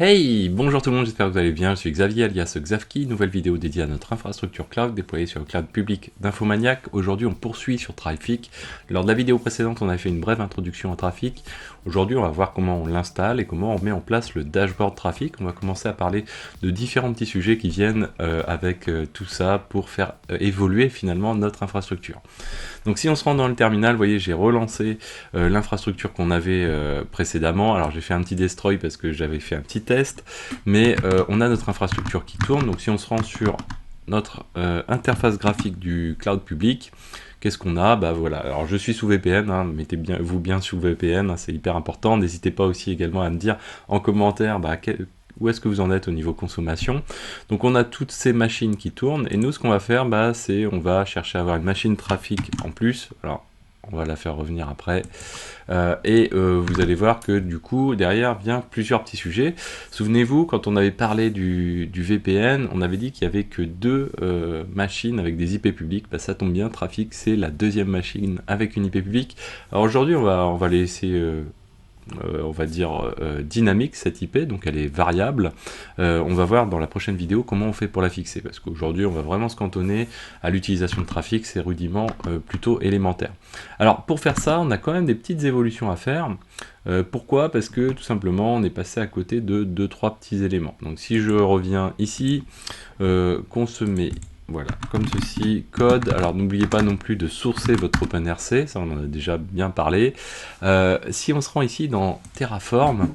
Hey, bonjour tout le monde, j'espère que vous allez bien, je suis Xavier alias Xavki, nouvelle vidéo dédiée à notre infrastructure cloud déployée sur le cloud public d'Infomaniac. Aujourd'hui on poursuit sur Trafic. Lors de la vidéo précédente on a fait une brève introduction à Trafic. Aujourd'hui on va voir comment on l'installe et comment on met en place le dashboard Trafic. On va commencer à parler de différents petits sujets qui viennent avec tout ça pour faire évoluer finalement notre infrastructure. Donc si on se rend dans le terminal, vous voyez, j'ai relancé l'infrastructure qu'on avait précédemment. Alors j'ai fait un petit destroy parce que j'avais fait un petit test, mais on a notre infrastructure qui tourne. Donc si on se rend sur notre interface graphique du cloud public, qu'est-ce qu'on a? Bah voilà, alors je suis sous VPN, hein, mettez vous bien sous VPN, hein, c'est hyper important. N'hésitez pas aussi également à me dire en commentaire où est-ce que vous en êtes au niveau consommation. Donc on a toutes ces machines qui tournent, et nous ce qu'on va faire, bah, c'est on va chercher à avoir une machine Trafic en plus. Alors on va la faire revenir après. Vous allez voir que du coup derrière vient plusieurs petits sujets. Souvenez-vous, quand on avait parlé du VPN, on avait dit qu'il n'y avait que deux machines avec des IP publics. Bah, ça tombe bien, Trafic c'est la deuxième machine avec une IP publique. Alors aujourd'hui on va laisser on va dire dynamique cette IP, donc elle est variable. On va voir dans la prochaine vidéo comment on fait pour la fixer, parce qu'aujourd'hui on va vraiment se cantonner à l'utilisation de Trafic, ces rudiments plutôt élémentaires. Alors pour faire ça, on a quand même des petites évolutions à faire. Pourquoi? Parce que tout simplement on est passé à côté de 2-3 petits éléments. Donc si je reviens ici, consommer, voilà, comme ceci, code. Alors n'oubliez pas non plus de sourcer votre OpenRC, ça on en a déjà bien parlé. Si on se rend ici dans Terraform,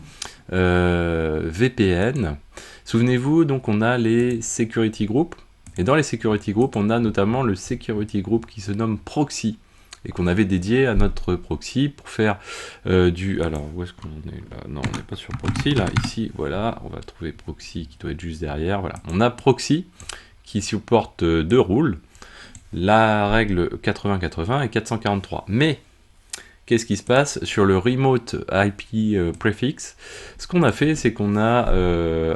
VPN, souvenez-vous, donc on a les security groups, et dans les security groups, on a notamment le security group qui se nomme proxy, et qu'on avait dédié à notre proxy pour faire alors, où est-ce qu'on est là? Non, on n'est pas sur proxy, là, ici, voilà, on va trouver proxy qui doit être juste derrière, voilà. On a proxy qui supporte deux rôles, la règle 80-80 et 443. Mais qu'est-ce qui se passe sur le remote IP prefix? Ce qu'on a fait, c'est qu'on a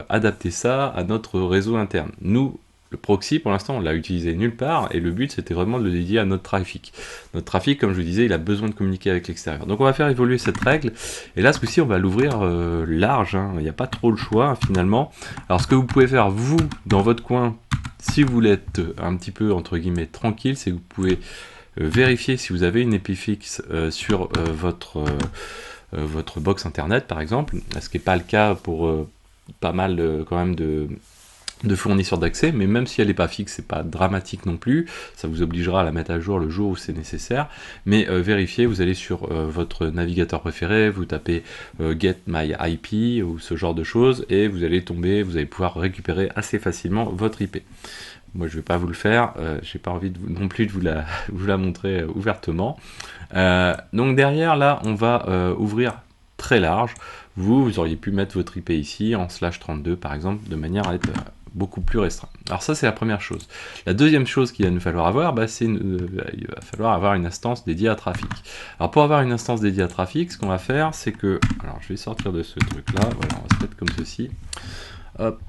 adapté ça à notre réseau interne. Nous, le proxy, pour l'instant, on l'a utilisé nulle part, et le but, c'était vraiment de le dédier à notre trafic. Notre trafic, comme je vous disais, il a besoin de communiquer avec l'extérieur. Donc on va faire évoluer cette règle, et là, ce coup-ci, on va l'ouvrir large, hein. Il n'y a pas trop le choix, finalement. Alors ce que vous pouvez faire, vous, dans votre coin, si vous voulez être un petit peu, entre guillemets, tranquille, c'est que vous pouvez vérifier si vous avez une IP fixe sur votre box internet, par exemple, ce qui n'est pas le cas pour pas mal quand même de fournisseurs d'accès, mais même si elle n'est pas fixe, c'est pas dramatique non plus, ça vous obligera à la mettre à jour le jour où c'est nécessaire, mais vérifiez, vous allez sur votre navigateur préféré, vous tapez Get My IP ou ce genre de choses, et vous allez pouvoir récupérer assez facilement votre IP. Moi je vais pas vous le faire, j'ai pas envie non plus de vous la montrer ouvertement. Donc derrière là on va ouvrir très large. Vous auriez pu mettre votre IP ici en /32 par exemple, de manière à être beaucoup plus restreint. Alors ça c'est la première chose. La deuxième chose qu'il va nous falloir avoir, bah, il va falloir avoir une instance dédiée à Trafic. Alors pour avoir une instance dédiée à Trafic, ce qu'on va faire c'est que, alors je vais sortir de ce truc là, voilà, on va se mettre comme ceci. Hop,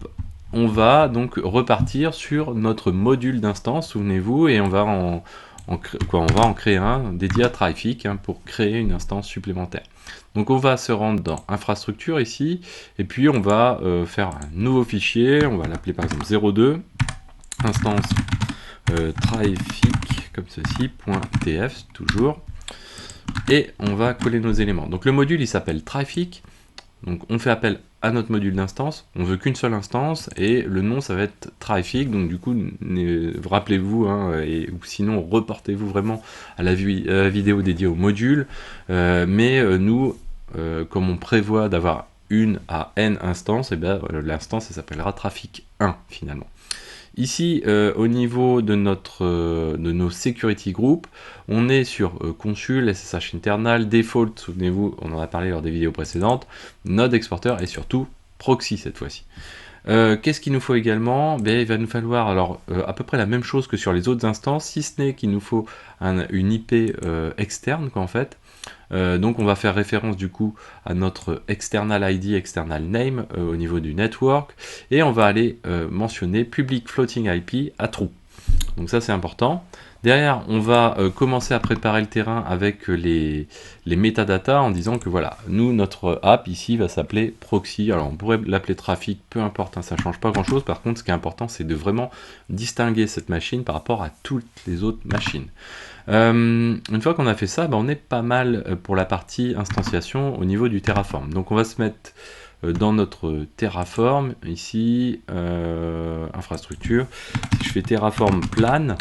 on va donc repartir sur notre module d'instance, souvenez-vous, et on va en créer un dédié à Trafic, hein, pour créer une instance supplémentaire. Donc on va se rendre dans infrastructure ici, et puis on va faire un nouveau fichier, on va l'appeler par exemple 02, instance Trafic, comme ceci, .tf toujours, et on va coller nos éléments. Donc le module il s'appelle Trafic. Donc on fait appel à notre module d'instance, on veut qu'une seule instance, et le nom ça va être Trafic, donc du coup rappelez-vous, hein, ou sinon reportez-vous vraiment à la vidéo dédiée au module, nous, comme on prévoit d'avoir une à n instances, et bien l'instance elle s'appellera Trafic 1 finalement. Ici, au niveau de nos security groups, on est sur consul, SSH internal, default, souvenez-vous, on en a parlé lors des vidéos précédentes, node exporter et surtout proxy cette fois-ci. Qu'est-ce qu'il nous faut également? Il va nous falloir alors à peu près la même chose que sur les autres instances, si ce n'est qu'il nous faut une IP externe en fait. Donc on va faire référence du coup à notre external ID, external name au niveau du network, et on va aller mentionner public floating IP à true. Donc ça c'est important. Derrière, on va commencer à préparer le terrain avec les métadatas en disant que voilà, nous, notre app ici va s'appeler Proxy. Alors on pourrait l'appeler Trafic, peu importe, hein, ça ne change pas grand chose. Par contre, ce qui est important, c'est de vraiment distinguer cette machine par rapport à toutes les autres machines. Une fois qu'on a fait ça, on est pas mal pour la partie instanciation au niveau du Terraform. Donc on va se mettre dans notre Terraform, ici, infrastructure. Si je fais Terraform plan,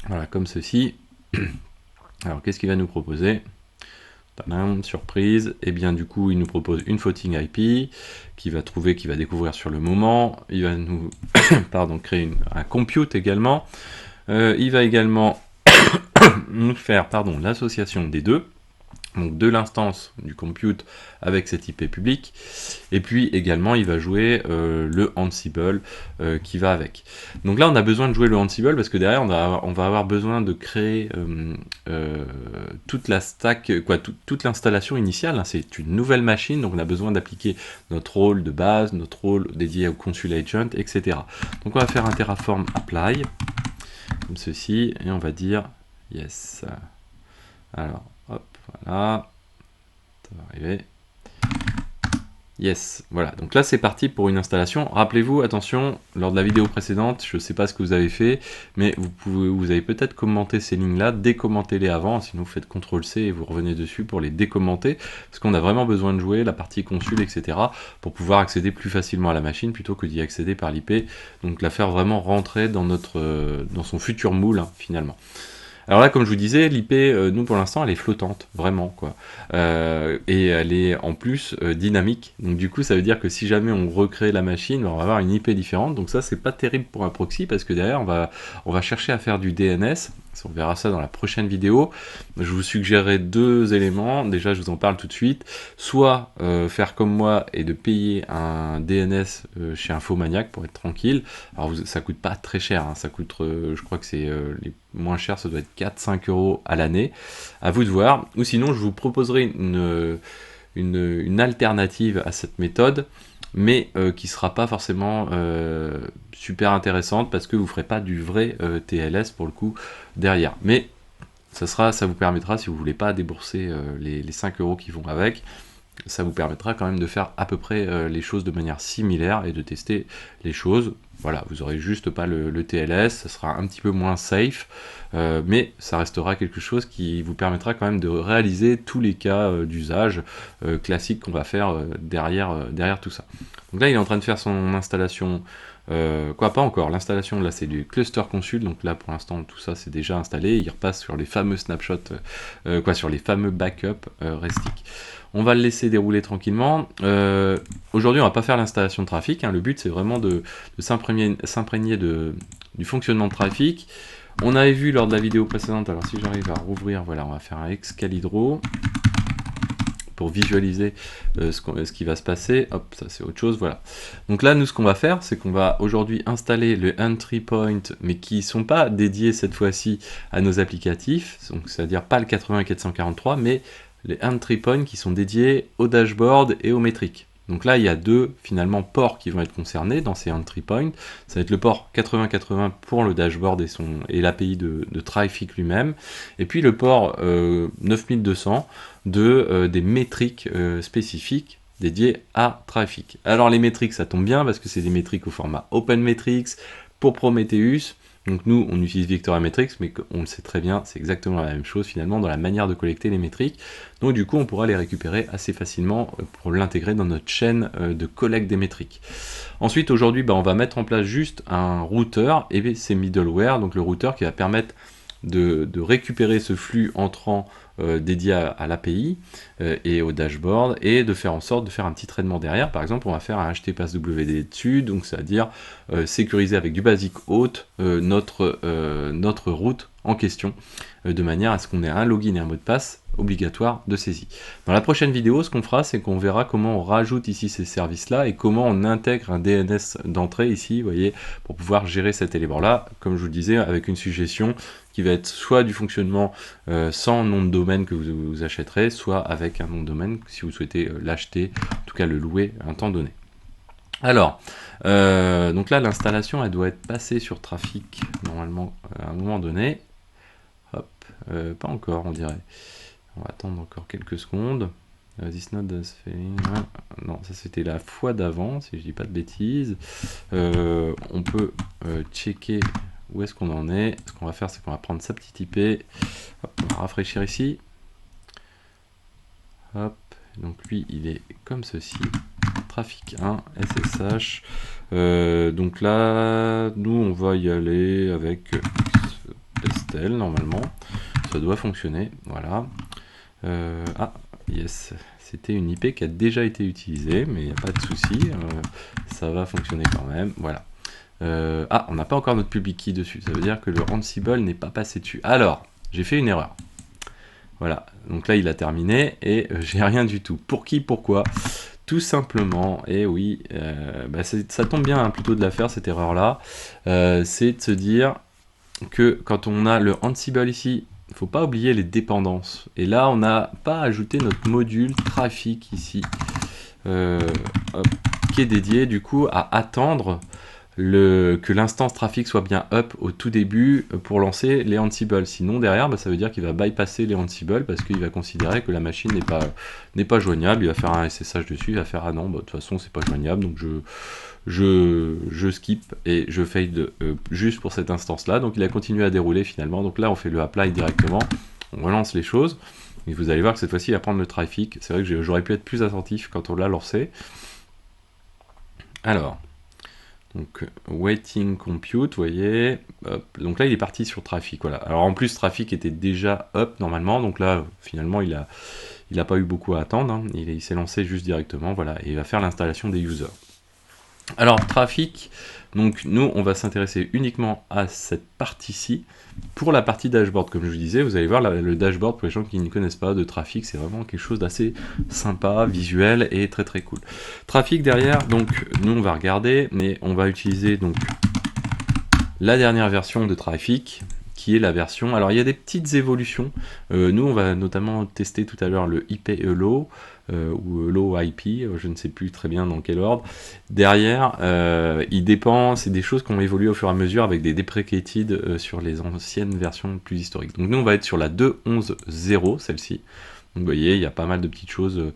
voilà, comme ceci. Alors, qu'est-ce qu'il va nous proposer? Tadam, surprise. Et bien, du coup, il nous propose une footing IP qu'il va trouver, qu'il va découvrir sur le moment. Il va nous créer un compute également. Il va également nous faire l'association des deux. Donc de l'instance du compute avec cette IP publique, et puis également il va jouer le Ansible qui va avec. Donc là on a besoin de jouer le Ansible parce que derrière on va avoir besoin de créer toute la stack, toute l'installation initiale, hein. C'est une nouvelle machine, donc on a besoin d'appliquer notre rôle de base, notre rôle dédié au Consul Agent, etc. Donc on va faire un Terraform apply, comme ceci, et on va dire yes. Alors, hop, voilà, ça va arriver. Yes, voilà, donc là c'est parti pour une installation. Rappelez-vous, attention, lors de la vidéo précédente, je ne sais pas ce que vous avez fait, mais vous avez peut-être commenté ces lignes-là, décommentez-les avant, sinon vous faites CTRL-C et vous revenez dessus pour les décommenter, parce qu'on a vraiment besoin de jouer la partie consul, etc., pour pouvoir accéder plus facilement à la machine, plutôt que d'y accéder par l'IP, donc la faire vraiment rentrer dans son futur moule, hein, finalement. Alors là, comme je vous disais, l'IP, nous pour l'instant, elle est flottante, vraiment, quoi. Et elle est en plus dynamique. Donc du coup, ça veut dire que si jamais on recrée la machine, on va avoir une IP différente. Donc ça, c'est pas terrible pour un proxy, parce que derrière, on va chercher à faire du DNS. On verra ça dans la prochaine vidéo. Je vous suggérerai deux éléments. Déjà, je vous en parle tout de suite. Soit faire comme moi et de payer un DNS chez Infomaniac pour être tranquille. Alors ça coûte pas très cher, hein. Ça coûte, je crois que c'est les moins cher, ça doit être 4-5 € à l'année. À vous de voir. Ou sinon, je vous proposerai une alternative à cette méthode, mais qui ne sera pas forcément super intéressante parce que vous ne ferez pas du vrai TLS pour le coup derrière. Mais ça vous permettra, si vous ne voulez pas débourser les 5 € qui vont avec, ça vous permettra quand même de faire à peu près les choses de manière similaire et de tester les choses. Voilà, vous n'aurez juste pas le TLS, ça sera un petit peu moins safe, mais ça restera quelque chose qui vous permettra quand même de réaliser tous les cas d'usage classiques qu'on va faire derrière tout ça. Donc là, il est en train de faire son installation. Pas encore, l'installation là c'est du cluster consul, donc là pour l'instant tout ça c'est déjà installé, il repasse sur les fameux snapshots, sur les fameux backups restiques. On va le laisser dérouler tranquillement. Aujourd'hui on va pas faire l'installation de trafic, hein. Le but c'est vraiment de s'imprégner du fonctionnement de trafic. On avait vu lors de la vidéo précédente, alors si j'arrive à rouvrir, voilà, on va faire un Excalibro pour visualiser ce qui va se passer. Hop, ça c'est autre chose, voilà. Donc là, nous, ce qu'on va faire, c'est qu'on va aujourd'hui installer le entry point, mais qui ne sont pas dédiés cette fois-ci à nos applicatifs, donc c'est-à-dire pas le 80-443, mais les entry points qui sont dédiés au dashboard et aux métriques. Donc là, il y a deux, finalement, ports qui vont être concernés dans ces entry points. Ça va être le port 8080 pour le dashboard et l'API de Trafic lui-même, et puis le port 9200 des métriques spécifiques dédiées à Trafic. Alors les métriques, ça tombe bien, parce que c'est des métriques au format OpenMetrics pour Prometheus. Donc nous, on utilise Vectorametrics, mais on le sait très bien, c'est exactement la même chose finalement dans la manière de collecter les métriques. Donc du coup, on pourra les récupérer assez facilement pour l'intégrer dans notre chaîne de collecte des métriques. Ensuite, aujourd'hui, on va mettre en place juste un routeur et ses middleware, donc le routeur qui va permettre de récupérer ce flux entrant dédié à l'API et au dashboard, et de faire en sorte de faire un petit traitement derrière. Par exemple, on va faire un HTTPSWD dessus, donc c'est-à-dire sécuriser avec du basic auth notre route en question, de manière à ce qu'on ait un login et un mot de passe obligatoire de saisie. Dans la prochaine vidéo, ce qu'on fera, c'est qu'on verra comment on rajoute ici ces services-là et comment on intègre un DNS d'entrée ici, vous voyez, pour pouvoir gérer cet élément-là, comme je vous le disais, avec une suggestion qui va être soit du fonctionnement sans nom de domaine que vous achèterez, soit avec un nom de domaine si vous souhaitez l'acheter, en tout cas le louer un temps donné. Alors, Donc là, l'installation, elle doit être passée sur Trafic, normalement, à un moment donné. Hop, pas encore, on dirait. On va attendre encore quelques secondes. This node does failing. Non, ça c'était la fois d'avant, si je dis pas de bêtises. On peut checker où est-ce qu'on en est. Ce qu'on va faire, c'est qu'on va prendre sa petite IP. Hop, on va rafraîchir ici. Hop, donc lui, il est comme ceci. Trafic 1, SSH. Donc là, nous, on va y aller avec Pestel, normalement. Ça doit fonctionner, voilà. Ah, yes, c'était une IP qui a déjà été utilisée, mais il n'y a pas de souci, ça va fonctionner quand même, voilà. Ah, on n'a pas encore notre public key dessus, ça veut dire que le Ansible n'est pas passé dessus. Alors, j'ai fait une erreur. Voilà, donc là il a terminé et j'ai rien du tout. Pour qui, pourquoi? Tout simplement, et oui, ça tombe bien plutôt de la faire cette erreur-là, c'est de se dire que quand on a le Ansible ici, il ne faut pas oublier les dépendances. Et là, on n'a pas ajouté notre module trafic ici, qui est dédié du coup à attendre que l'instance trafic soit bien up au tout début pour lancer les Ansible. Sinon, derrière, ça veut dire qu'il va bypasser les Ansible parce qu'il va considérer que la machine n'est pas joignable. Il va faire un SSH dessus, il va faire ah non, de toute façon, c'est pas joignable, donc je skip et je fade juste pour cette instance là. Donc il a continué à dérouler finalement. Donc là on fait le apply directement, on relance les choses et vous allez voir que cette fois-ci il va prendre le trafic. C'est vrai que j'aurais pu être plus attentif quand on l'a lancé. Alors donc waiting compute, vous voyez, hop. Donc là il est parti sur trafic, voilà. Alors en plus trafic était déjà up normalement, donc là finalement il a pas eu beaucoup à attendre, hein. Il s'est lancé juste directement, voilà, et il va faire l'installation des users. Alors, trafic, donc nous, on va s'intéresser uniquement à cette partie-ci. Pour la partie dashboard, comme je vous disais, vous allez voir le dashboard, pour les gens qui ne connaissent pas de trafic, c'est vraiment quelque chose d'assez sympa, visuel et très très cool. Trafic derrière, donc nous on va regarder, mais on va utiliser donc la dernière version de trafic, qui est la version... Alors il y a des petites évolutions, nous on va notamment tester tout à l'heure le IP Hello, ou Hello IP, je ne sais plus très bien dans quel ordre. Derrière, il dépend, c'est des choses qui ont évolué au fur et à mesure avec des deprecated sur les anciennes versions plus historiques. Donc nous on va être sur la 2.11.0, celle-ci. Donc vous voyez, il y a pas mal de petites choses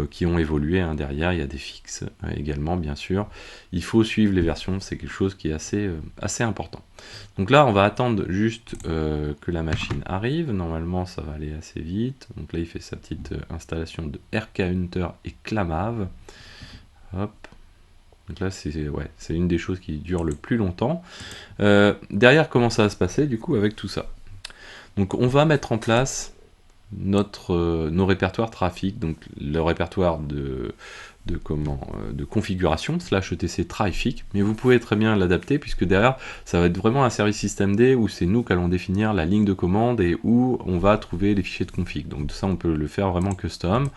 qui ont évolué, hein. Derrière, il y a des fixes également, bien sûr. Il faut suivre les versions, c'est quelque chose qui est assez important. Donc là, on va attendre juste que la machine arrive. Normalement, ça va aller assez vite. Donc là, il fait sa petite installation de RK Hunter et Clamav. Hop. Donc là, c'est une des choses qui dure le plus longtemps. Derrière, comment ça va se passer, du coup, avec tout ça? Donc on va mettre en place nos répertoires trafic, donc le répertoire de configuration /etc trafic, mais vous pouvez très bien l'adapter puisque derrière ça va être vraiment un service systemd où c'est nous qui allons définir la ligne de commande et où on va trouver les fichiers de config. Donc ça on peut le faire vraiment custom.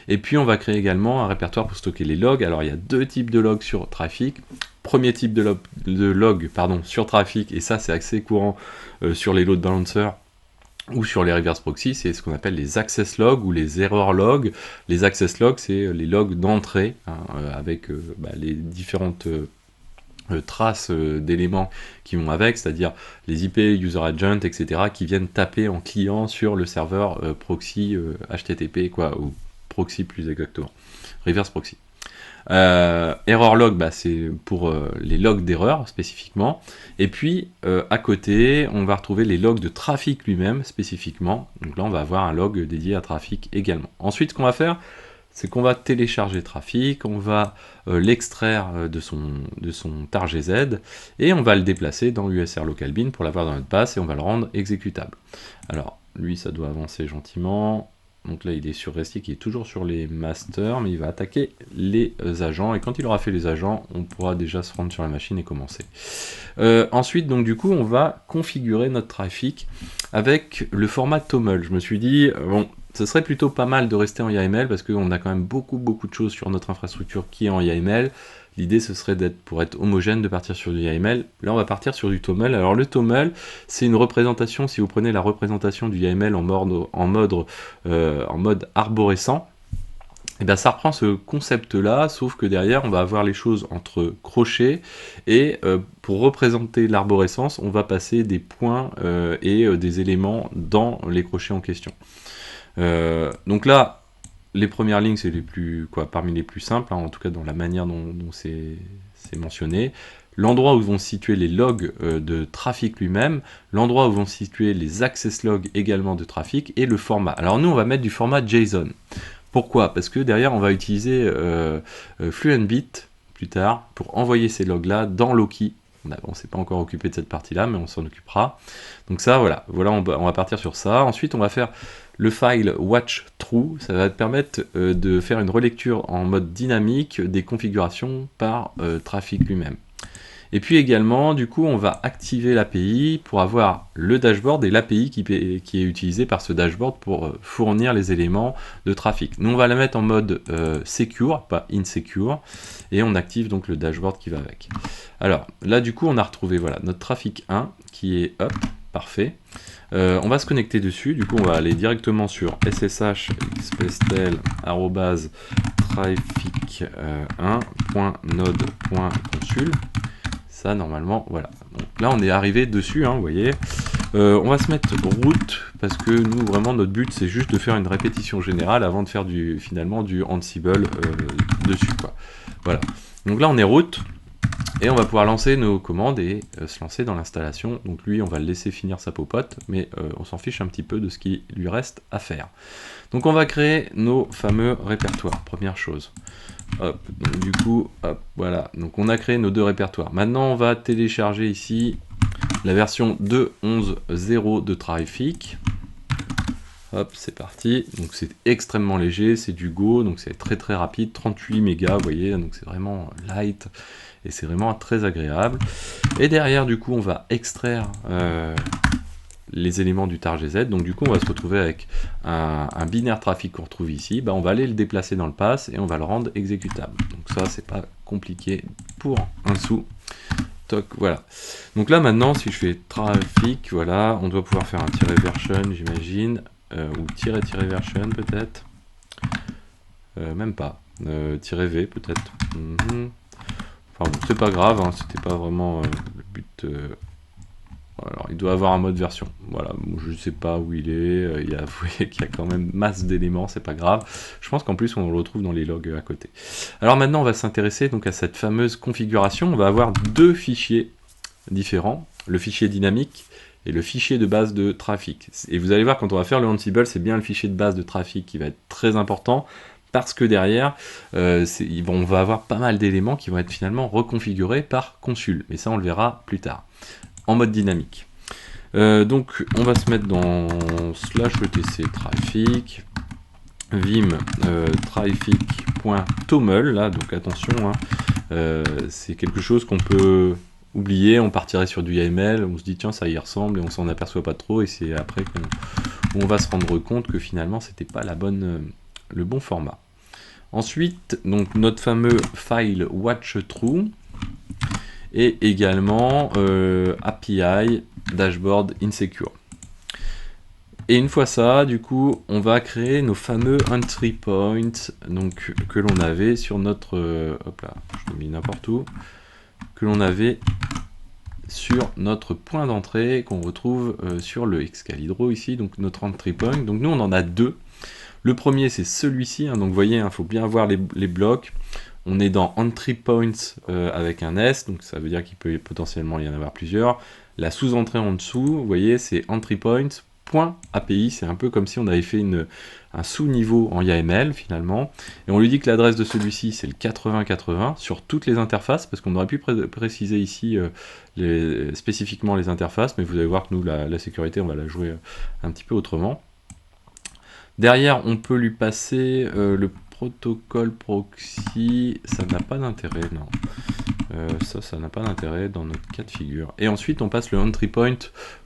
Et puis on va créer également un répertoire pour stocker les logs. Alors il y a deux types de logs sur trafic. Premier type de log sur trafic, et ça c'est assez courant sur les load balancers ou sur les reverse proxy, c'est ce qu'on appelle les access logs ou les error logs. Les access logs, c'est les logs d'entrée, hein, avec les différentes traces d'éléments qui vont avec, c'est-à-dire les IP, user agent, etc., qui viennent taper en client sur le serveur proxy HTTP, ou proxy plus exactement, reverse proxy. Error log, c'est pour les logs d'erreur spécifiquement, et puis à côté on va retrouver les logs de trafic lui-même spécifiquement. Donc là on va avoir un log dédié à trafic également. Ensuite ce qu'on va faire, c'est qu'on va télécharger trafic, on va l'extraire de son tar gz et on va le déplacer dans USR local bin pour l'avoir dans notre base et on va le rendre exécutable. Alors lui ça doit avancer gentiment. Donc là il est sur Restic, il est toujours sur les masters, mais il va attaquer les agents, et quand il aura fait les agents, on pourra déjà se rendre sur la machine et commencer. Ensuite, donc du coup, on va configurer notre trafic avec le format TOML. Je me suis dit, bon, ce serait plutôt pas mal de rester en YAML, parce qu'on a quand même beaucoup de choses sur notre infrastructure qui est en YAML. L'idée ce serait pour être homogène de partir sur du YAML. Là on va partir sur du TOML. Alors le TOML c'est une représentation, si vous prenez la représentation du YAML en mode arborescent, Et bien ça reprend ce concept-là, sauf que derrière, on va avoir les choses entre crochets, et pour représenter l'arborescence, on va passer des points et des éléments dans les crochets en question. Donc là, les premières lignes, c'est parmi les plus simples, hein, en tout cas dans la manière dont c'est mentionné. L'endroit où vont se situer les logs de trafic lui-même, l'endroit où vont se situer les access logs également de trafic, et le format. Alors nous, on va mettre du format JSON. Pourquoi? Parce que derrière, on va utiliser Fluentbit plus tard pour envoyer ces logs-là dans Loki. On ne s'est pas encore occupé de cette partie-là, mais on s'en occupera. Donc ça, voilà, on va partir sur ça. Ensuite, on va faire le file watch-through. Ça va te permettre de faire une relecture en mode dynamique des configurations par trafic lui-même. Et puis également, du coup, on va activer l'API pour avoir le dashboard et l'API qui est utilisée par ce dashboard pour fournir les éléments de trafic. Nous, on va la mettre en mode secure, pas insecure, et on active donc le dashboard qui va avec. Alors, là, du coup, on a retrouvé voilà, notre trafic 1 qui est up, parfait. On va se connecter dessus, du coup, on va aller directement sur ssh traffic1.node.consul. Ça, normalement, voilà. Donc là, on est arrivé dessus, hein, vous voyez. On va se mettre route, parce que nous, vraiment, notre but, c'est juste de faire une répétition générale avant de faire finalement du Ansible dessus, quoi. Voilà. Donc là, on est route, et on va pouvoir lancer nos commandes et se lancer dans l'installation. Donc lui, on va le laisser finir sa popote, mais on s'en fiche un petit peu de ce qui lui reste à faire. Donc on va créer nos fameux répertoires, première chose. Hop, donc du coup, hop, voilà. Donc on a créé nos deux répertoires. Maintenant, on va télécharger ici la version 2.11.0 de Traffic. Hop, c'est parti. Donc c'est extrêmement léger, c'est du Go, donc c'est très très rapide, 38 mégas, vous voyez, donc c'est vraiment light et c'est vraiment très agréable. Et derrière, du coup, on va extraire les éléments du tar.gz. Donc du coup, on va se retrouver avec un binaire trafic qu'on retrouve ici. Bah, on va aller le déplacer dans le pass et on va le rendre exécutable. Donc ça, c'est pas compliqué pour un sou. Toc, voilà. Donc là, maintenant, si je fais trafic, voilà, on doit pouvoir faire un -version, j'imagine, ou -version peut-être. Même pas. -v peut-être. Enfin bon, c'est pas grave, hein, c'était pas vraiment le but. Alors, il doit avoir un mode version. Voilà, je ne sais pas où il est. Vous voyez qu'il y a quand même masse d'éléments, c'est pas grave. Je pense qu'en plus, on le retrouve dans les logs à côté. Alors maintenant, on va s'intéresser donc à cette fameuse configuration. On va avoir deux fichiers différents, le fichier dynamique et le fichier de base de trafic. Et vous allez voir, quand on va faire le Ansible, c'est bien le fichier de base de trafic qui va être très important, parce que derrière, on va avoir pas mal d'éléments qui vont être finalement reconfigurés par consul. Mais ça, on le verra plus tard, en mode dynamique. Donc, on va se mettre dans /etc traffic, vim traffic.toml, là, donc attention, hein, c'est quelque chose qu'on peut oublier, on partirait sur du YAML, on se dit tiens ça y ressemble et on s'en aperçoit pas trop, et c'est après qu'on va se rendre compte que finalement c'était pas le bon format. Ensuite, donc notre fameux file watch-through et également API dashboard insecure. Et une fois ça, du coup, on va créer nos fameux entry points, donc que l'on avait sur notre hop là, je l'ai mis n'importe où, que l'on avait sur notre point d'entrée qu'on retrouve sur le Excalibro ici, donc notre entry point. Donc nous on en a deux. Le premier c'est celui-ci, hein, donc vous voyez, il faut bien voir les blocs. On est dans entry points avec un S, donc ça veut dire qu'il peut potentiellement y en avoir plusieurs. La sous-entrée en dessous, vous voyez, c'est entry points. .api, c'est un peu comme si on avait fait un sous-niveau en YAML finalement, et on lui dit que l'adresse de celui-ci c'est le 8080 sur toutes les interfaces, parce qu'on aurait pu préciser ici spécifiquement les interfaces, mais vous allez voir que nous la sécurité on va la jouer un petit peu autrement. Derrière on peut lui passer le protocole proxy, ça n'a pas d'intérêt, non. Ça n'a pas d'intérêt dans notre cas de figure. Et ensuite, on passe le entry point.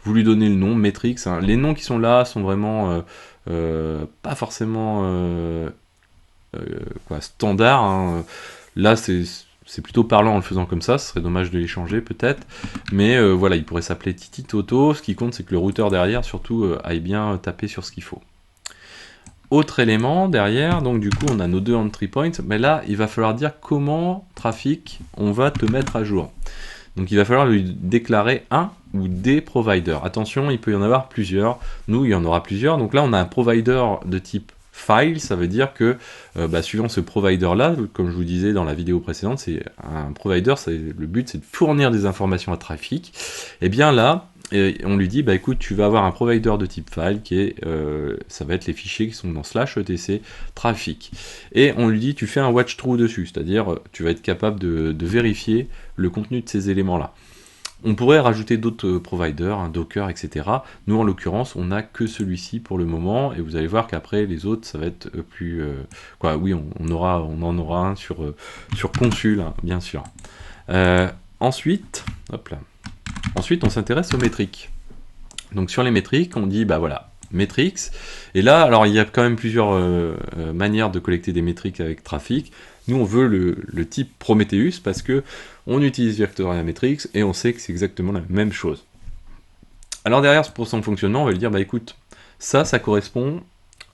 Vous lui donnez le nom, Metrix. Hein. Les noms qui sont là sont vraiment pas forcément standard. Hein. Là, c'est plutôt parlant en le faisant comme ça. Ce serait dommage de les changer peut-être. Mais voilà, il pourrait s'appeler Titi Toto. Ce qui compte, c'est que le routeur derrière, surtout, aille bien taper sur ce qu'il faut. autre élément derrière, donc du coup on a nos deux entry points, mais là il va falloir dire comment trafic on va te mettre à jour. Donc il va falloir lui déclarer un ou des providers. Attention, il peut y en avoir plusieurs. Nous, il y en aura plusieurs. Donc là, on a un provider de type file. Ça veut dire que, suivant ce provider-là, comme je vous disais dans la vidéo précédente, c'est un provider, le but c'est de fournir des informations à trafic. Et bien là, on lui dit, écoute, tu vas avoir un provider de type file qui est, ça va être les fichiers qui sont dans /etc trafic. Et on lui dit, tu fais un watch through dessus, c'est-à-dire tu vas être capable de vérifier le contenu de ces éléments-là. On pourrait rajouter d'autres providers, un Docker, etc. Nous, en l'occurrence, on n'a que celui-ci pour le moment, et vous allez voir qu'après, les autres, ça va être plus... oui, on en aura un sur Consul, hein, bien sûr. Ensuite, on s'intéresse aux métriques. Donc, sur les métriques, on dit, voilà, métriques. Et là, alors, il y a quand même plusieurs manières de collecter des métriques avec Trafic. Nous, on veut le type Prometheus parce que on utilise Vectoria Metrics et on sait que c'est exactement la même chose. Alors derrière, pour son fonctionnement, on va lui dire, écoute, ça correspond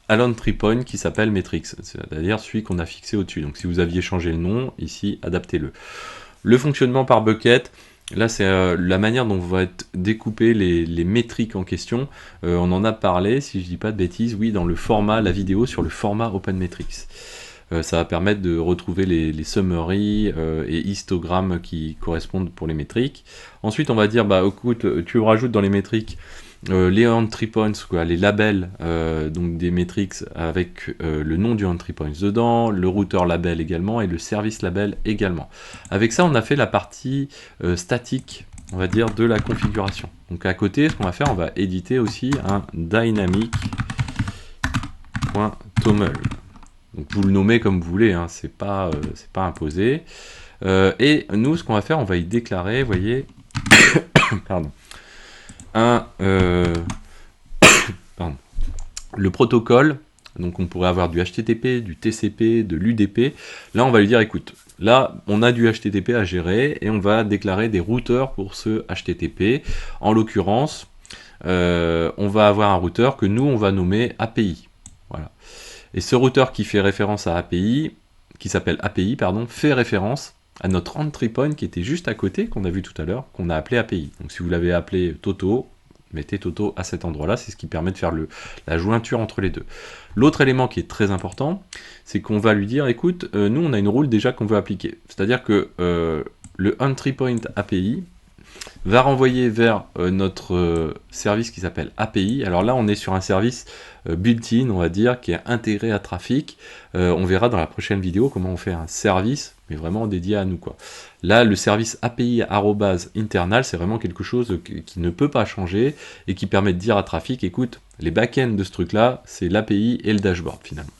à l'entry point qui s'appelle Metrics, c'est-à-dire celui qu'on a fixé au-dessus. Donc si vous aviez changé le nom, ici, adaptez-le. Le fonctionnement par bucket, là, c'est la manière dont vont être découpées les métriques en question. On en a parlé, si je dis pas de bêtises, oui, dans le format, la vidéo sur le format OpenMetrics. Ça va permettre de retrouver les summaries et histogrammes qui correspondent pour les métriques. Ensuite, on va dire, écoute, tu rajoutes dans les métriques les entry points, les labels donc des métriques avec le nom du entry point dedans, le router label également et le service label également. Avec ça, on a fait la partie statique, on va dire, de la configuration. Donc à côté, ce qu'on va faire, on va éditer aussi un dynamic.toml. Donc vous le nommez comme vous voulez, hein, c'est pas imposé. Et nous, ce qu'on va faire, on va y déclarer, vous voyez, pardon, le protocole. Donc on pourrait avoir du HTTP, du TCP, de l'UDP. Là, on va lui dire, écoute, là, on a du HTTP à gérer et on va déclarer des routeurs pour ce HTTP. En l'occurrence, on va avoir un routeur que nous, on va nommer API. Voilà. Et ce routeur qui fait référence à API, qui s'appelle API, fait référence à notre entry point qui était juste à côté, qu'on a vu tout à l'heure, qu'on a appelé API. Donc si vous l'avez appelé Toto, mettez Toto à cet endroit-là, c'est ce qui permet de faire la jointure entre les deux. L'autre élément qui est très important, c'est qu'on va lui dire, écoute, nous on a une rule déjà qu'on veut appliquer. C'est-à-dire que le entry point API va renvoyer vers notre service qui s'appelle API. Alors là, on est sur un service built-in, on va dire, qui est intégré à Trafic. On verra dans la prochaine vidéo comment on fait un service, mais vraiment dédié à nous, quoi. Là, le service API @internal, c'est vraiment quelque chose qui ne peut pas changer et qui permet de dire à Trafic, écoute, les back-ends de ce truc-là, c'est l'API et le dashboard, finalement.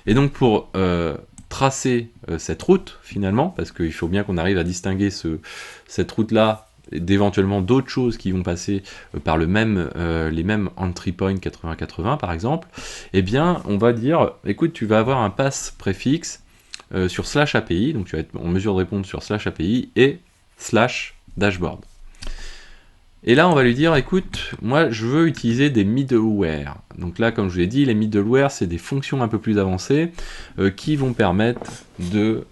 Et donc, pour tracer cette route, finalement, parce qu'il faut bien qu'on arrive à distinguer cette route-là d'éventuellement d'autres choses qui vont passer par les mêmes entry point 8080 par exemple, eh bien on va dire, écoute, tu vas avoir un pass préfixe sur /API, donc tu vas être en mesure de répondre sur /API et /dashboard. Et là, on va lui dire, écoute, moi, je veux utiliser des middleware. Donc là, comme je vous l'ai dit, les middleware, c'est des fonctions un peu plus avancées qui vont permettre de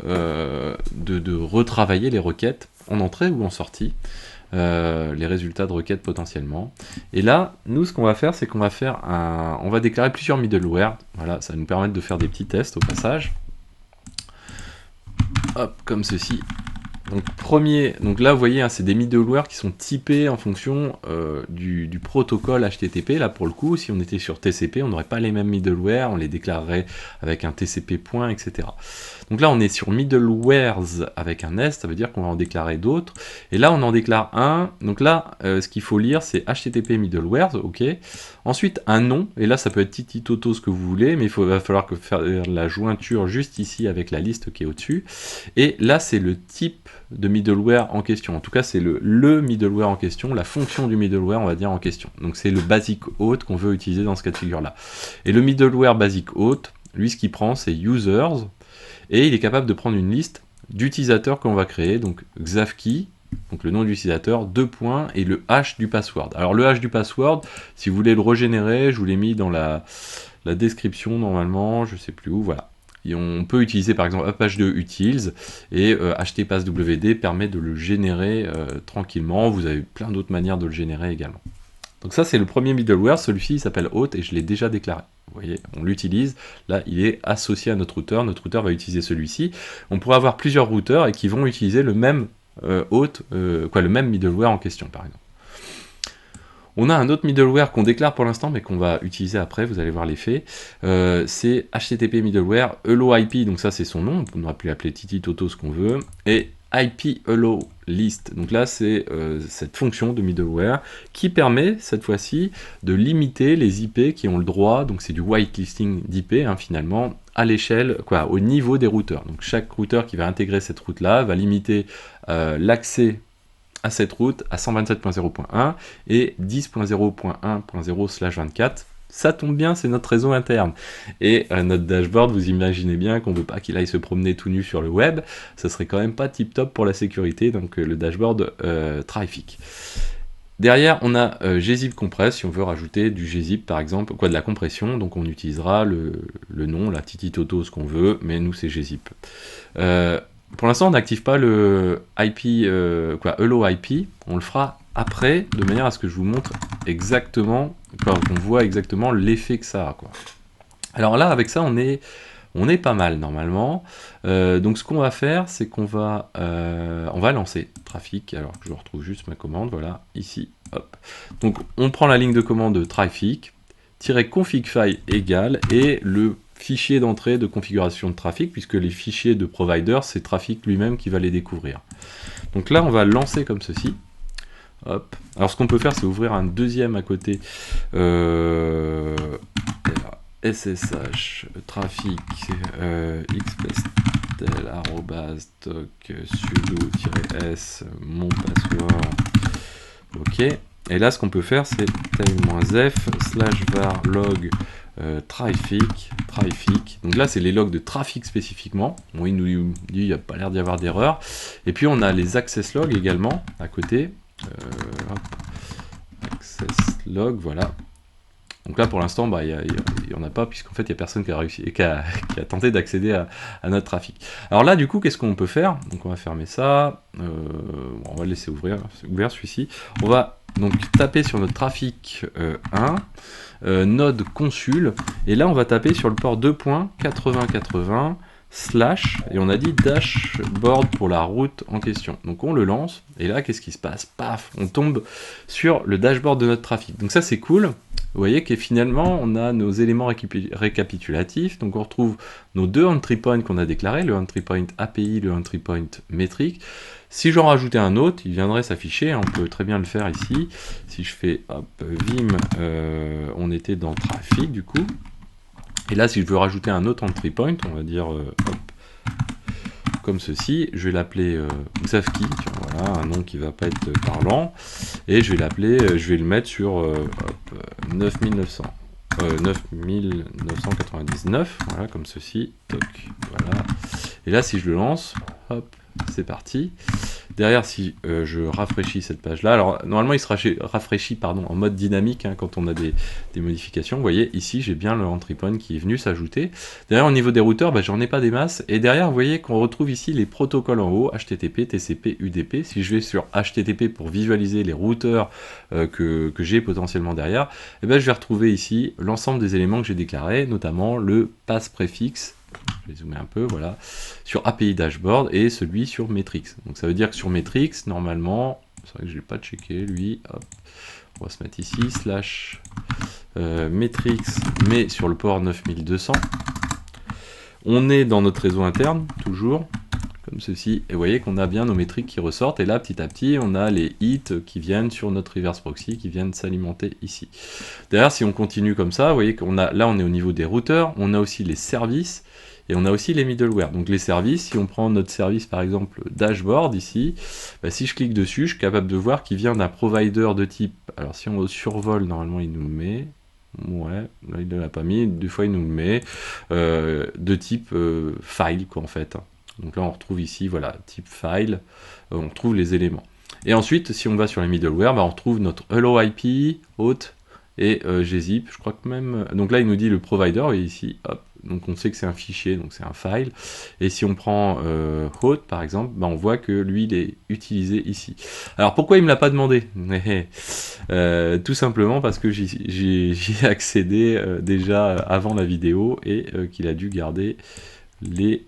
retravailler les requêtes en entrée ou en sortie, les résultats de requêtes potentiellement. Et là, nous, ce qu'on va faire, c'est qu'on va on va déclarer plusieurs middleware. Voilà, ça va nous permettre de faire des petits tests au passage. Hop, comme ceci. Donc là, vous voyez, hein, c'est des middleware qui sont typés en fonction du protocole HTTP. Là, pour le coup, si on était sur TCP, on n'aurait pas les mêmes middleware, on les déclarerait avec un TCP point, etc. Donc là, on est sur middlewares avec un S, ça veut dire qu'on va en déclarer d'autres. Et là, on en déclare un. Donc là, ce qu'il faut lire, c'est HTTP middlewares, ok. Ensuite, un nom, et là, ça peut être tititoto, ce que vous voulez, mais va falloir faire la jointure juste ici avec la liste qui est au-dessus. Et là, c'est le type de middleware en question. En tout cas, c'est le middleware en question, la fonction du middleware, on va dire, en question. Donc, c'est le basic auth qu'on veut utiliser dans ce cas de figure-là. Et le middleware basic auth, lui, ce qu'il prend, c'est users, et il est capable de prendre une liste d'utilisateurs qu'on va créer, donc Xavki, donc le nom de l'utilisateur, 2 points, et le hash du password. Alors le hash du password, si vous voulez le régénérer, je vous l'ai mis dans la description normalement, je sais plus où, voilà. Et on peut utiliser par exemple UpH2 utils, et htpasswd permet de le générer tranquillement. Vous avez plein d'autres manières de le générer également. Donc ça c'est le premier middleware, celui-ci il s'appelle Auth et je l'ai déjà déclaré. Vous voyez, on l'utilise, là il est associé à notre routeur va utiliser celui-ci. On pourrait avoir plusieurs routeurs et qui vont utiliser le même le même middleware en question par exemple. On a un autre middleware qu'on déclare pour l'instant, mais qu'on va utiliser après, vous allez voir l'effet. C'est HTTP middleware hello IP, donc ça c'est son nom, on aurait pu l'appeler Titi Toto, ce qu'on veut, et IP hello list. Donc là c'est cette fonction de middleware qui permet cette fois-ci de limiter les IP qui ont le droit, donc c'est du whitelisting d'IP finalement, à l'échelle, au niveau des routeurs. Donc chaque routeur qui va intégrer cette route-là va limiter l'accès à cette route à 127.0.1 et 10.0.1.0/24. Ça tombe bien, c'est notre réseau interne. Et notre dashboard, vous imaginez bien qu'on ne veut pas qu'il aille se promener tout nu sur le web. Ça serait quand même pas tip top pour la sécurité, donc le dashboard Traffic. Derrière, on a gzip compress, si on veut rajouter du gzip par exemple, de la compression, donc on utilisera le nom, la Titi Toto, ce qu'on veut, mais nous c'est gzip. Pour l'instant, on n'active pas le IP, hello IP, on le fera après, de manière à ce que je vous montre exactement, qu'on voit exactement l'effet que ça a, Alors là, avec ça, on est pas mal normalement. Donc ce qu'on va faire, c'est qu'on va, on va lancer Traffic. Alors je retrouve juste ma commande, voilà, ici, hop. Donc on prend la ligne de commande Traffic, -config file égale, et le fichier d'entrée de configuration de trafic, puisque les fichiers de provider, c'est Traffic lui-même qui va les découvrir. Donc là, on va lancer comme ceci. Hop. Alors ce qu'on peut faire, c'est ouvrir un deuxième à côté. SSH traffic xpestel@doc sudo-s mon password. Ok. Et là, ce qu'on peut faire, c'est tail-f /var log traffic. Donc là, c'est les logs de trafic spécifiquement. Bon, il nous dit il n'y a pas l'air d'y avoir d'erreur. Et puis, on a les access logs également à côté. Access log, voilà. Donc là, pour l'instant, il n'y en a pas, puisqu'en fait, il n'y a personne qui a tenté d'accéder à notre trafic. Alors là, du coup, qu'est-ce qu'on peut faire? Donc on va fermer ça. On va le laisser ouvert celui-ci. On va donc taper sur notre trafic 1, node consul, et là, on va taper sur le port 2.8080 / et on a dit dashboard pour la route en question. Donc on le lance, et là, qu'est-ce qui se passe? Paf, on tombe sur le dashboard de notre trafic. Donc ça, c'est cool. Vous voyez que finalement, on a nos éléments récapitulatifs. Donc on retrouve nos deux entry points qu'on a déclarés, le entry point API, le entry point métrique. Si j'en rajoutais un autre, il viendrait s'afficher. On peut très bien le faire ici. Si je fais hop, vim, on était dans trafic du coup. Et là, si je veux rajouter un autre entry point, on va dire hop, comme ceci, je vais l'appeler Xavki, voilà, un nom qui va pas être parlant, et je vais l'appeler, je vais le mettre sur 9999, voilà, comme ceci, toc, voilà. Et là, si je le lance, hop, c'est parti. Derrière, si je rafraîchis cette page-là, alors normalement il sera rafraîchi en mode dynamique quand on a des modifications. Vous voyez, ici j'ai bien le entry point qui est venu s'ajouter. Derrière, au niveau des routeurs, j'en ai pas des masses. Et derrière, vous voyez qu'on retrouve ici les protocoles en haut, HTTP, TCP, UDP. Si je vais sur HTTP pour visualiser les routeurs que j'ai potentiellement derrière, je vais retrouver ici l'ensemble des éléments que j'ai déclarés, notamment le pass préfixe. Je vais zoomer un peu, voilà, sur API Dashboard et celui sur Metrix. Donc ça veut dire que sur Metrix, normalement, c'est vrai que je ne l'ai pas checké, lui, hop, on va se mettre ici, /Metrix, mais sur le port 9200. On est dans notre réseau interne, toujours, comme ceci, et vous voyez qu'on a bien nos métriques qui ressortent, et là, petit à petit, on a les hits qui viennent sur notre reverse proxy, qui viennent s'alimenter ici. Derrière, si on continue comme ça, vous voyez qu'on a, là, on est au niveau des routeurs, on a aussi les services, et on a aussi les middleware. Donc les services, si on prend notre service par exemple dashboard ici, si je clique dessus, je suis capable de voir qu'il vient d'un provider de type, alors si on survole, normalement il nous le met, ouais, là il ne l'a pas mis, des fois il nous le met, de type file quoi en fait. Donc là on retrouve ici, voilà, type file, on retrouve les éléments. Et ensuite, si on va sur les middleware, bah, on retrouve notre hello IP, auth, et gzip, je crois que même... Donc là, il nous dit le provider, et ici, hop, donc on sait que c'est un fichier, donc c'est un file. Et si on prend auth, par exemple, bah, on voit que lui, il est utilisé ici. Alors, pourquoi il me l'a pas demandé? Tout simplement parce que j'y ai accédé déjà avant la vidéo, et qu'il a dû garder les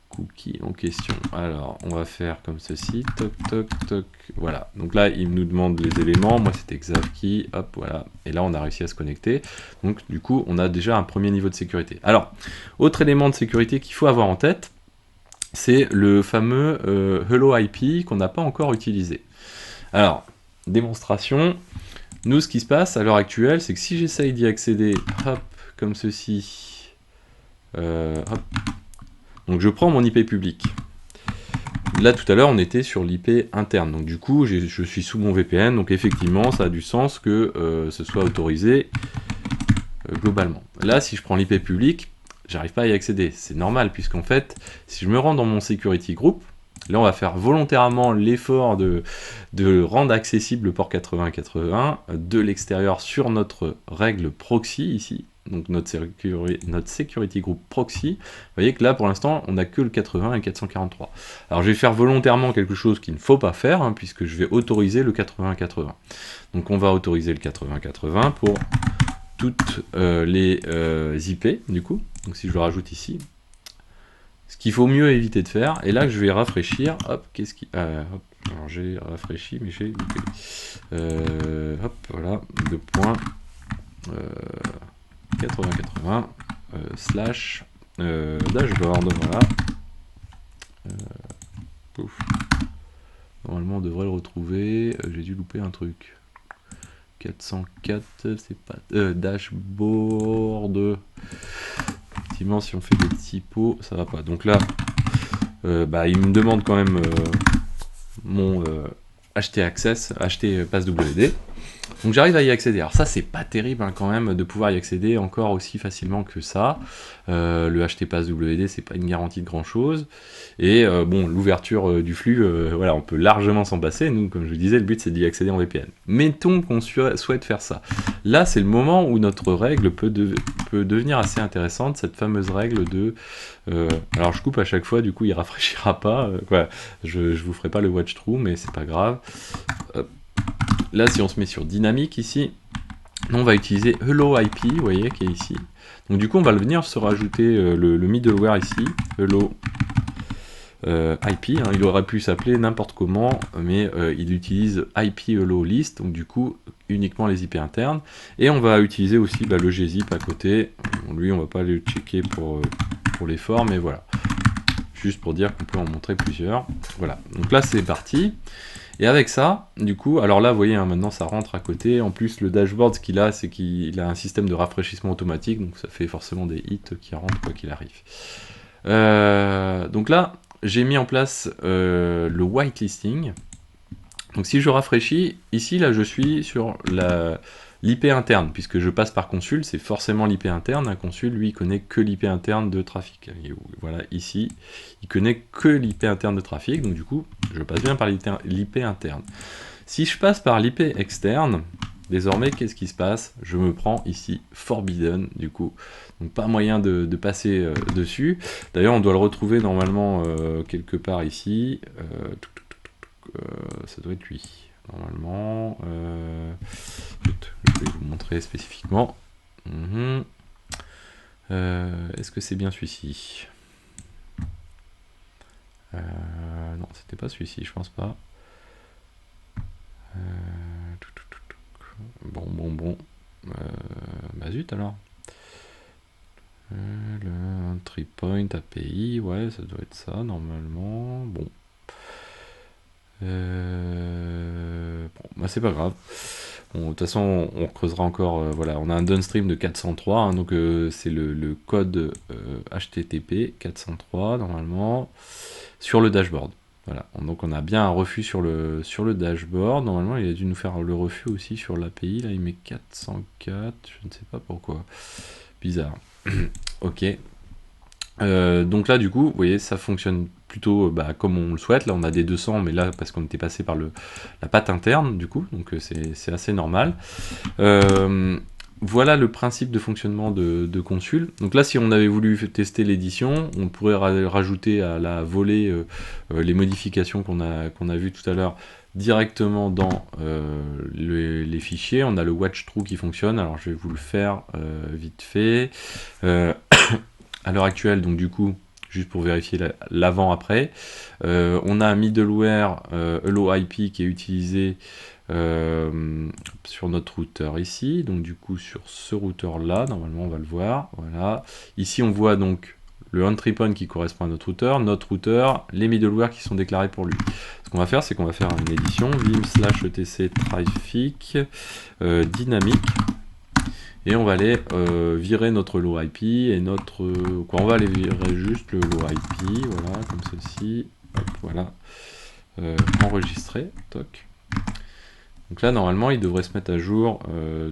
cookies en question. Alors, on va faire comme ceci, toc, toc, toc, voilà. Donc là, il nous demande les éléments, moi c'était xavkey, hop, voilà. Et là, on a réussi à se connecter. Donc, du coup, on a déjà un premier niveau de sécurité. Alors, autre élément de sécurité qu'il faut avoir en tête, c'est le fameux Hello IP qu'on n'a pas encore utilisé. Alors, démonstration, nous, ce qui se passe à l'heure actuelle, c'est que si j'essaye d'y accéder, hop, comme ceci, hop, donc je prends mon IP public. Là, tout à l'heure, on était sur l'IP interne. Donc du coup, je suis sous mon VPN. Donc effectivement, ça a du sens que ce soit autorisé globalement. Là, si je prends l'IP public, j'arrive pas à y accéder. C'est normal, puisqu'en fait, si je me rends dans mon security group, là, on va faire volontairement l'effort de rendre accessible le port 8080 de l'extérieur sur notre règle proxy ici. Donc notre security group proxy, vous voyez que là pour l'instant on n'a que le 80 et le 443. Alors je vais faire volontairement quelque chose qu'il ne faut pas faire, hein, puisque je vais autoriser le 80-80. Donc on va autoriser le 80-80 pour toutes les IP du coup. Donc si je le rajoute ici, ce qu'il faut mieux éviter de faire, et là je vais rafraîchir, hop, qu'est-ce qui... hop, alors j'ai rafraîchi mais j'ai loupé. Hop, voilà, 2 points. 80-80 slash dashboard, voilà. Pouf. Normalement on devrait le retrouver, j'ai dû louper un truc. 404, c'est pas... dashboard. Effectivement, si on fait des typos, ça va pas. Donc là, bah, il me demande quand même mon htaccess, passwd. Donc j'arrive à y accéder. Alors ça, c'est pas terrible hein, quand même de pouvoir y accéder encore aussi facilement que ça. Le htpasswd, c'est pas une garantie de grand chose. Et bon, l'ouverture du flux, voilà, on peut largement s'en passer. Nous, comme je vous disais, le but c'est d'y accéder en VPN. Mettons qu'on souhaite faire ça. Là, c'est le moment où notre règle peut devenir assez intéressante, cette fameuse règle de... alors je coupe à chaque fois, du coup il rafraîchira pas. Quoi. Je vous ferai pas le watch through, mais c'est pas grave. Hop. Là, si on se met sur dynamique ici, on va utiliser hello IP, vous voyez, qui est ici. Donc du coup, on va venir se rajouter le middleware ici, hello IP. Hein, il aurait pu s'appeler n'importe comment, mais il utilise IP hello list, donc du coup, uniquement les IP internes. Et on va utiliser aussi le gzip à côté. Bon, lui, on va pas le checker pour l'effort, mais voilà. Juste pour dire qu'on peut en montrer plusieurs. Voilà, donc là, c'est parti. Et avec ça, du coup, alors là, vous voyez, hein, maintenant ça rentre à côté. En plus, le dashboard, ce qu'il a, c'est qu'il a un système de rafraîchissement automatique, donc ça fait forcément des hits qui rentrent quoi qu'il arrive. Donc là, j'ai mis en place le whitelisting. Donc si je rafraîchis, ici, là, je suis sur l'IP interne, puisque je passe par consul, c'est forcément l'IP interne. Un consul, lui, il connaît que l'IP interne de trafic. Et voilà, ici, il connaît que l'IP interne de trafic, donc du coup, je passe bien par l'IP interne. Si je passe par l'IP externe, désormais, qu'est-ce qui se passe? Je me prends ici Forbidden, du coup. Donc pas moyen de passer dessus. D'ailleurs, on doit le retrouver normalement quelque part ici. Ça doit être lui. Normalement, je vais vous montrer spécifiquement. Est-ce que c'est bien celui-ci? Non, c'était pas celui-ci, je pense pas. Bon. Bah zut alors. Le entry point API, ouais, ça doit être ça normalement. Bon. Bon, bah c'est pas grave. Bon, de toute façon, on creusera encore. Voilà, on a un downstream de 403, hein, donc c'est le code HTTP 403 normalement sur le dashboard. Voilà, donc on a bien un refus sur le dashboard. Normalement, il a dû nous faire le refus aussi sur l'API. Là, il met 404. Je ne sais pas pourquoi. Bizarre. Ok. Donc là, du coup, vous voyez, ça fonctionne plutôt comme on le souhaite. Là on a des 200, mais là parce qu'on était passé par la patte interne du coup, donc c'est assez normal. Voilà le principe de fonctionnement de Consul. Donc là, si on avait voulu tester l'édition, on pourrait rajouter à la volée les modifications qu'on a vues tout à l'heure directement dans les fichiers. On a le watch true qui fonctionne. Alors je vais vous le faire vite fait. À l'heure actuelle, donc du coup, juste pour vérifier l'avant-après, on a un middleware Hello IP qui est utilisé sur notre routeur ici, donc du coup sur ce routeur là, normalement on va le voir, voilà. Ici on voit donc le on-trip-on qui correspond à notre routeur, les middleware qui sont déclarés pour lui. Ce qu'on va faire, c'est qu'on va faire une édition vim/etc traffic dynamique, et on va aller virer notre low IP et notre... on va aller virer juste le low IP, voilà, comme ceci, hop, voilà, enregistré, toc. Donc là, normalement, il devrait se mettre à jour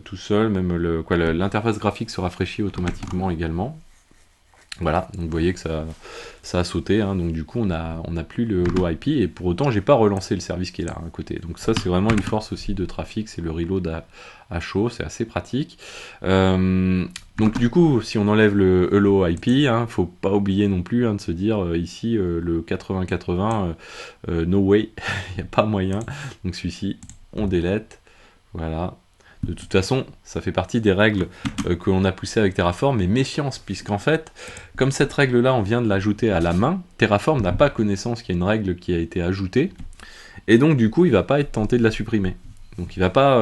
tout seul, même l'interface graphique se rafraîchit automatiquement également. Voilà, donc vous voyez que ça a sauté, hein, donc du coup on a plus le low IP, et pour autant j'ai pas relancé le service qui est là à côté. Donc ça c'est vraiment une force aussi de trafic, c'est le reload à chaud, c'est assez pratique. Donc du coup, si on enlève le Hello IP, hein, faut pas oublier non plus de se dire ici le 80-80, no way, il n'y a pas moyen. Donc celui-ci, on delete, voilà. De toute façon, ça fait partie des règles que l'on a poussées avec Terraform, mais méfiance, puisqu'en fait, comme cette règle-là, on vient de l'ajouter à la main, Terraform n'a pas connaissance qu'il y a une règle qui a été ajoutée, et donc du coup, il ne va pas être tenté de la supprimer. Donc il va pas,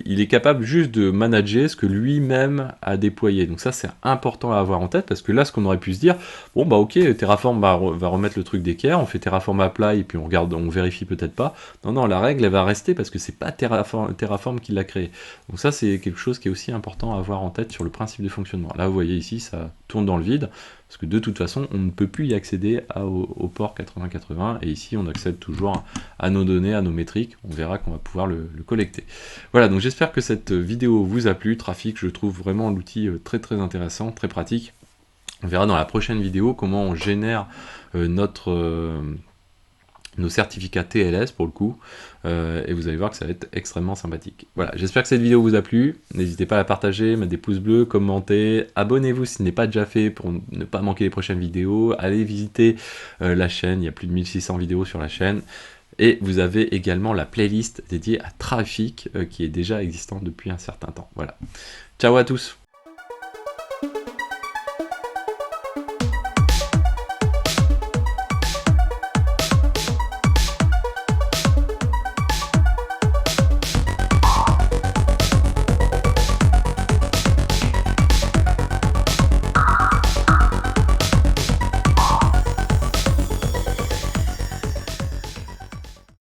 il est capable juste de manager ce que lui-même a déployé. Donc ça c'est important à avoir en tête, parce que là ce qu'on aurait pu se dire, bon bah ok, Terraform va remettre le truc d'équerre, on fait Terraform apply et puis on regarde, on vérifie peut-être pas. Non non, la règle elle va rester parce que c'est pas Terraform qui l'a créé. Donc ça c'est quelque chose qui est aussi important à avoir en tête sur le principe de fonctionnement. Là vous voyez ici ça tourne dans le vide, parce que de toute façon on ne peut plus y accéder au port 8080, et ici on accède toujours à nos données, à nos métriques, on verra qu'on va pouvoir le collecter. Voilà, donc j'espère que cette vidéo vous a plu. Trafic, je trouve vraiment l'outil très très intéressant, très pratique. On verra dans la prochaine vidéo comment on génère nos certificats TLS pour le coup, et vous allez voir que ça va être extrêmement sympathique. Voilà, j'espère que cette vidéo vous a plu, n'hésitez pas à la partager, mettre des pouces bleus, commenter, abonnez-vous si ce n'est pas déjà fait pour ne pas manquer les prochaines vidéos, allez visiter la chaîne, il y a plus de 1600 vidéos sur la chaîne, et vous avez également la playlist dédiée à Trafic qui est déjà existante depuis un certain temps. Voilà, ciao à tous.